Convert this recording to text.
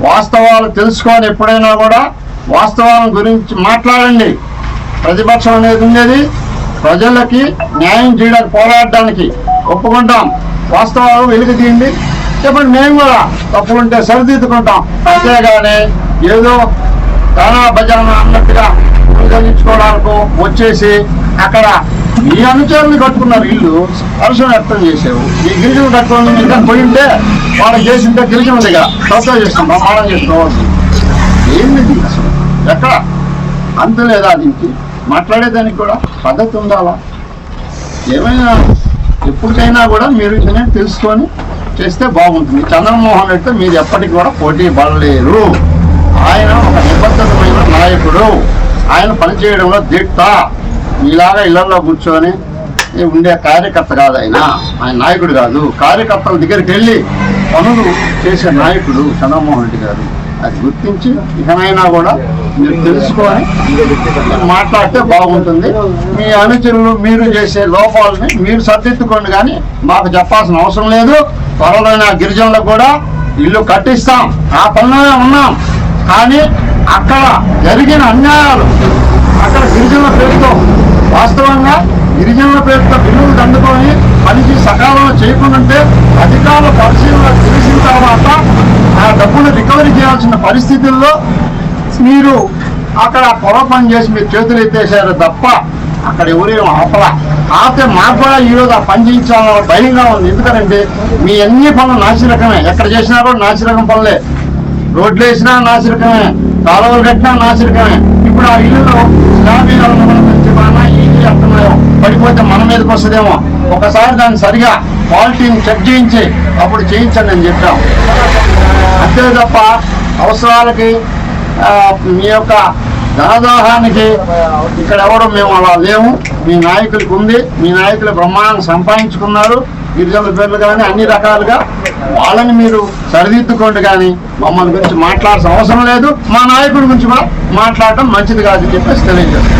వాస్తవాలు తెలుసుకొని ఎప్పుడైనా కూడా వాస్తవాల గురించి మాట్లాడండి. ప్రతిపక్షం అనేది ఉండేది ప్రజలకి న్యాయం చేయడానికి, పోరాడడానికి. ఒప్పుకుంటాం, వాస్తవాలు వెలుగు తీయండి, చెప్పండి, మేము కూడా తప్పులుంటే సరిదిద్దుకుంటాం. అంతేగాని ఏదో దానా భజన అన్నట్టుగా నిర్వహించుకోవడానికి వచ్చేసి అక్కడ మీ అనుచరులు కట్టుకున్నారు ఇల్లు, హర్షం వ్యక్తం చేసావు. మీ గిరిజనులు కట్టుకోవాలి, ఇంకా పోయి ఉంటే వాళ్ళకి చేసింటే గిరిజనుల దగ్గర తక్కువ చేస్తాం, ప్రమాణం చేసుకోవచ్చు. ఏంది అసలు? ఎక్కడ అంత లేదా? దీనికి మాట్లాడేదానికి కూడా పద్ధతి ఉండాలా? ఏమైనా ఎప్పటికైనా కూడా మీరు తెలుసుకొని చేస్తే బాగుంటుంది. చంద్రమోహన్ రెడ్డితో మీరు ఎప్పటికి కూడా పోటీ పడలేరు. ఆయన ఒక నిబద్ధతమైన నాయకుడు, ఆయన పనిచేయడంలో దిట్ట. మీలాగా ఇళ్లలో కూర్చొని ఉండే కార్యకర్త కాదు ఆయన నాయకుడు కాదు. కార్యకర్తల దగ్గరికి వెళ్ళి పనులు చేసే నాయకుడు చంద్రమోహన్ రెడ్డి గారు. అది గుర్తించి ఇకనైనా కూడా మీరు తెలుసుకొని మాట్లాడితే బాగుంటుంది. మీ అనుచరులు మీరు చేసే లోపాలని మీరు సర్దిద్దుకోండి, కానీ మాకు చెప్పాల్సిన అవసరం లేదు. త్వరలోనే గిరిజనులకు కూడా ఇల్లు కట్టిస్తాం, ఆ పనిలోనే ఉన్నాం. కానీ అక్కడ జరిగిన అన్యాయాలు, అక్కడ గిరిజనుల పేరుతో వాస్తవంగా గిరిజనుల పేరుతో బిల్లులు దండుకొని పనికి సకాలంలో చేయకుండా అధికారుల పరిశీలన తెలిసిన తర్వాత ఆ డబ్బులు రికవరీ చేయాల్సిన పరిస్థితుల్లో మీరు అక్కడ పొలం పని చేసి మీరు చేతులు ఎత్తేసారు తప్ప అక్కడ ఎవరేం ఆపే మాకు కూడా ఈరోజు ఆ పని చేయించాలని భయంగా ఉంది. ఎందుకంటే మీ అన్ని పనులు నాసిరకమే, ఎక్కడ చేసినా కూడా నాసిరకం పనులే. రోడ్లు వేసినా నాసిరకమే, కాలువలు కట్టినా నాసిరకమే. ఇప్పుడు ఆ ఇల్లులో అర్థమేమో పడిపోతే మన మీదకి వస్తుందేమో. ఒకసారి దాన్ని సరిగా క్వాలిటీని చెక్ చేయించి అప్పుడు చేయించండి అని చెప్పాం. అంతే తప్ప అవసరాలకి మీ యొక్క ధనదాహానికి ఇక్కడ ఎవరు మేము అలా లేము. మీ నాయకులకు ఉంది, మీ నాయకులు బ్రహ్మాండంగా సంపాదించుకున్నారు. గిరిజనుల పేర్లు కానీ అన్ని రకాలుగా వాళ్ళని మీరు సరిదిద్దుకోండి, కానీ మమ్మల్ని గురించి మాట్లాడాల్సిన అవసరం లేదు. మా నాయకుడి గురించి కూడా మాట్లాడటం మంచిది కాదని చెప్పేసి తెలియజేస్తాం.